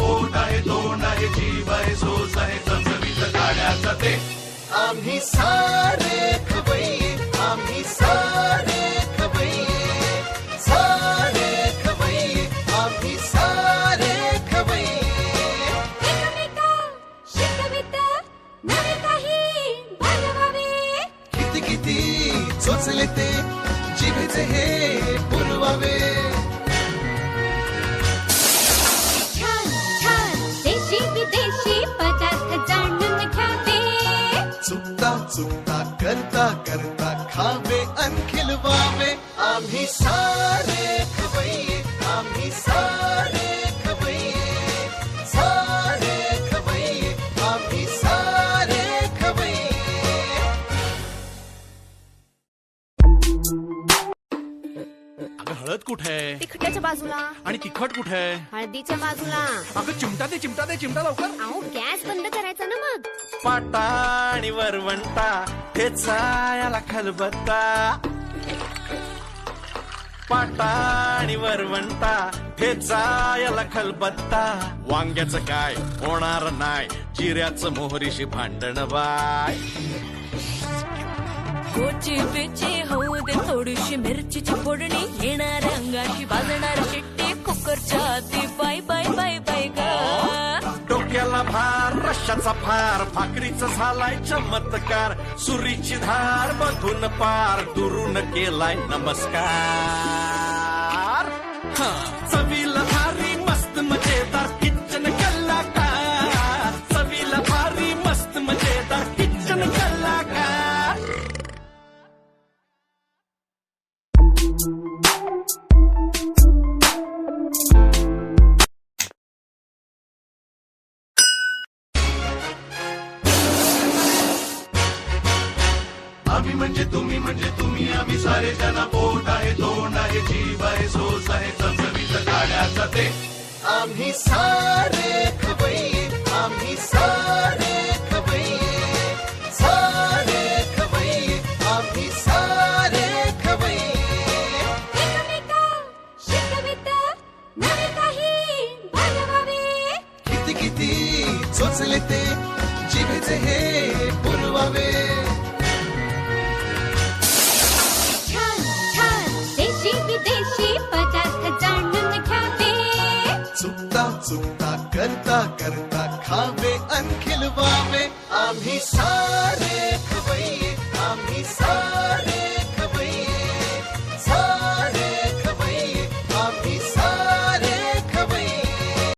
पोट आहे, तोंड आहे, जीव आहे, सोस आहे, चमचमीत गाण्याचा ते आम्ही सारे खवय्ये, आम्ही सारे खवय्ये, सारे खवय्ये, आम्ही सारे खवय्ये. एकमेका शिकवित नवे काही बनवावे, किती किती चोचले ते जिभेचे हे पुरवावे. छान छान देशी विदेशी पदार्थ जाणून घ्यावे, चुकता चुकता करता करता खावे अन खिलवावे. आम्ही सारे खवय्ये, आम्ही सारे खवय्ये, सारे खवय्ये, आम्ही सारे खवय्ये. अगं हळद कुठे आहे तिखटाच्या बाजूला आणि तिखट कुठे आहे? हळदीच्या बाजूला. अगं चिमटा दे चिमटा दे चिमटा लवकर. अहो गॅस बंद करायचा ना मग. पाटा आणि वरवंटा ठेचा याला खलबत्ता, पाटा आणि वरवंटा ठेचा याला खलबत्ता. वांग्याचं काय होणार नाही, जिऱ्याचं मोहरीशी भांडण बाय. कोची बिची होऊ दे थोडीशी मिरचीची फोडणी, येणार अंगाची भाजणार शिट्टी, कुकरच्या आधी बाय बाय बाय बाय ग. डोक्याला भार रश्याचा फार, भाकरीचा झालाय चमत्कार, सुरीची धार मधून पार, दुरून केलाय नमस्कार. चवीला भारी मस्त मजेदार किचन कलाकार, चवीला भारी मस्त मजेदार किचन कलाकार. आम्ही म्हणजे तुम्ही, आम्ही सारे ज्यांना पोट आहे, तोंड आहे, जीव आहे, सोस आहे, चमचमीत गाण्याचा ते आम्ही सारे खवय्ये, आम्ही सारे खवय्ये, सारे खवय्ये, आम्ही सारे खवय्ये. एकमेका शिकवित नवे काही बनवावे, किती किती चोचले ते जिभेचे हे पुरवावे. छान छान देशी विदेशी पदार्थ जाणून घ्यावे, चुकता चुकता करता करता खावे अन खिलवावे. आम्ही सारे खवय्ये, आम्ही सारे